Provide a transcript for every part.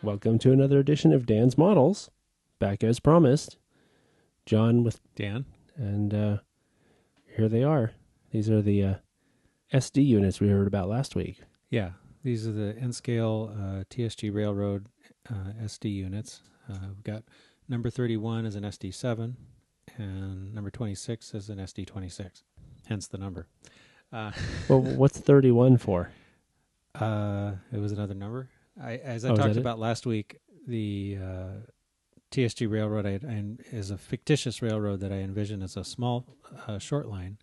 Welcome to another edition of Dan's Models. Back as promised. John with Dan. And here they are. These are the SD units we heard about last week. Yeah, these are the N-scale TSG Railroad SD units. We've got number 31 as an SD7 and number 26 as an SD26, hence the number. Well, what's 31 for? It was another number. As I is talked that about last week, the TSG Railroad is a fictitious railroad that I envision as a small short line,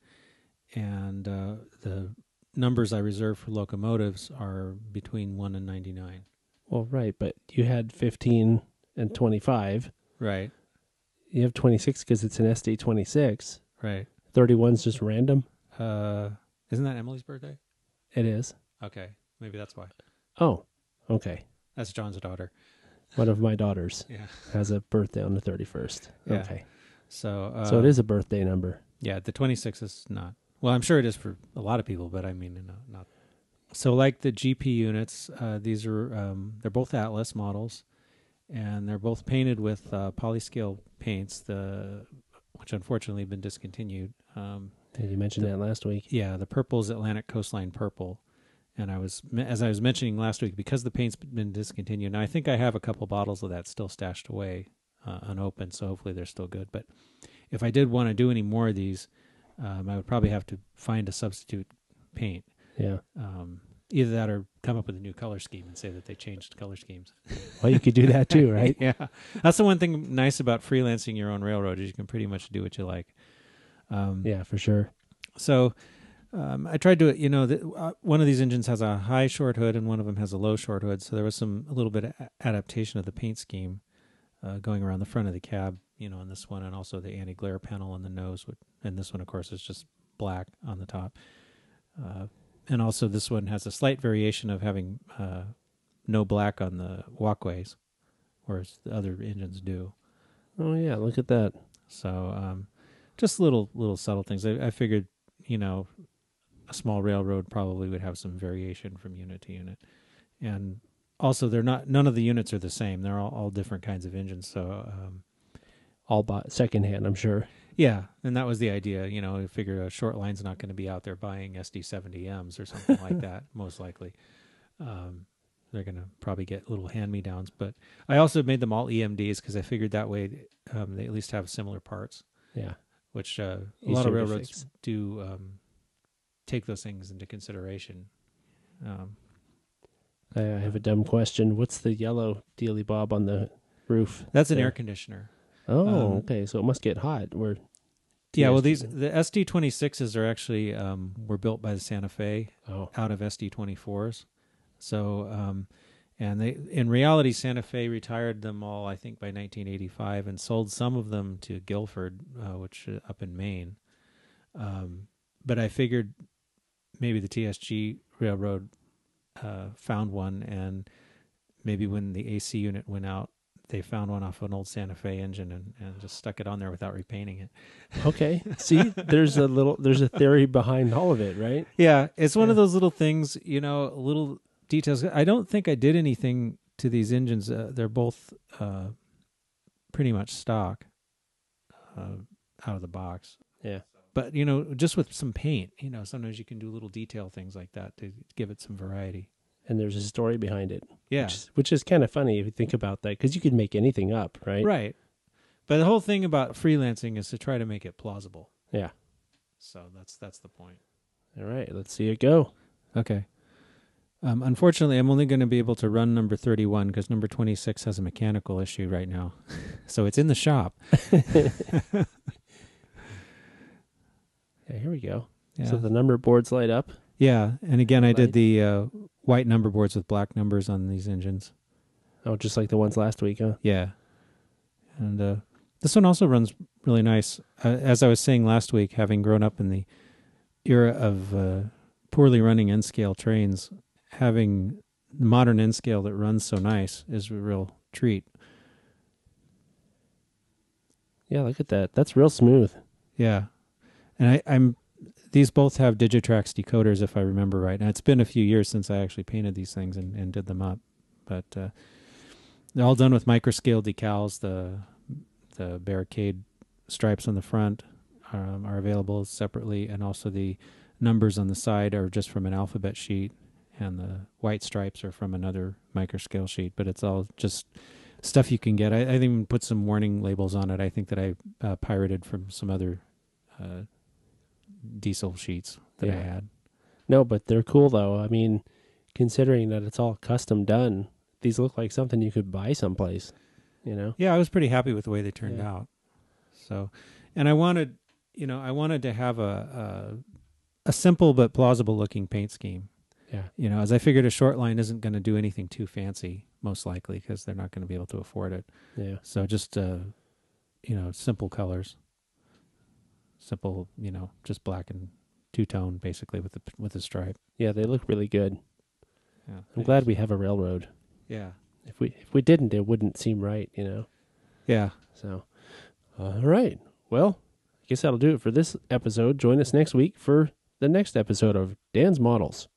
and the numbers I reserve for locomotives are between 1 and 99. Well, right, but you had 15 and 25. Right. You have 26 because it's an SD26. Right. 31's just random? Isn't that Emily's birthday? It is. Okay, maybe that's why. Oh, okay. That's John's daughter. One of my daughters Yeah. has a birthday on the 31st. Yeah. Okay. So So it is a birthday number. Yeah, the 26 is not. Well, I'm sure it is for a lot of people, but I mean, not. So like the GP units, these are, they're both Atlas models, and they're both painted with polyscale paints, which unfortunately have been discontinued. You mentioned that last week. Yeah, the purple is Atlantic Coastline Purple. And as I was mentioning last week, because the paint's been discontinued, now I think I have a couple bottles of that still stashed away unopened, so hopefully they're still good. But if I did want to do any more of these, I would probably have to find a substitute paint. Yeah. Either that or come up with a new color scheme and say that they changed color schemes. Well, you could do that too, right? Yeah. That's the one thing nice about freelancing your own railroad is you can pretty much do what you like. Yeah, for sure. So I tried to, one of these engines has a high short hood and one of them has a low short hood. So there was a little bit of adaptation of the paint scheme going around the front of the cab, on this one, and also the anti-glare panel on the nose. And this one, of course, is just black on the top. And also this one has a slight variation of having no black on the walkways, whereas the other engines do. Oh, yeah, look at that. So just little subtle things. I figured, a small railroad probably would have some variation from unit to unit. And also, none of the units are the same. They're all different kinds of engines. So all bought secondhand, I'm sure. Yeah, and that was the idea. I figure a short line's not going to be out there buying SD70Ms or something like that, most likely. They're going to probably get little hand-me-downs. But I also made them all EMDs because I figured that way they at least have similar parts. Yeah. Which a lot of railroads do take those things into consideration. I have a dumb question. What's the yellow dealy bob on the roof? That's an air conditioner. Oh, okay. So it must get hot. Yeah, well, the SD26s are actually were built by the Santa Fe out of SD24s. So, and in reality, Santa Fe retired them all, I think, by 1985 and sold some of them to Guilford, which up in Maine. But I figured maybe the TSG Railroad found one, and maybe when the AC unit went out, they found one off an old Santa Fe engine and just stuck it on there without repainting it. Okay. See, there's a theory behind all of it, right? Yeah, it's one of those little things, little details. I don't think I did anything to these engines. They're both pretty much stock out of the box. Yeah. But, just with some paint, sometimes you can do little detail things like that to give it some variety. And there's a story behind it. Yeah. Which is kind of funny if you think about that, because you could make anything up, right? Right. But the whole thing about freelancing is to try to make it plausible. Yeah. So that's the point. All right, let's see it go. Okay. Unfortunately, I'm only going to be able to run number 31 because number 26 has a mechanical issue right now. So it's in the shop. Yeah, here we go. Yeah. So the number boards light up. Yeah, and again, I did the white number boards with black numbers on these engines. Oh, just like the ones last week, huh? Yeah. And this one also runs really nice. As I was saying last week, having grown up in the era of poorly running N-scale trains, having modern N-scale that runs so nice is a real treat. Yeah, look at that. That's real smooth. Yeah. And these both have Digitrax decoders, if I remember right. And it's been a few years since I actually painted these things and did them up. But They're all done with microscale decals. The barricade stripes on the front are available separately, and also the numbers on the side are just from an alphabet sheet, and the white stripes are from another microscale sheet. But it's all just stuff you can get. I even put some warning labels on it. I think that I pirated from some other diesel sheets that I had. No, but they're cool though. I mean, considering that it's all custom done, these look like something you could buy someplace, you know? Yeah, I was pretty happy with the way they turned out. So, and I wanted to have a simple but plausible looking paint scheme. Yeah. As I figured a short line isn't going to do anything too fancy, most likely, because they're not going to be able to afford it. Yeah. So just, simple colors. Simple, just black and two-tone, basically, with the stripe. Yeah, they look really good. Yeah, I'm glad we have a railroad. Yeah. If we didn't, it wouldn't seem right, Yeah. So, all right. Well, I guess that'll do it for this episode. Join us next week for the next episode of Dan's Models.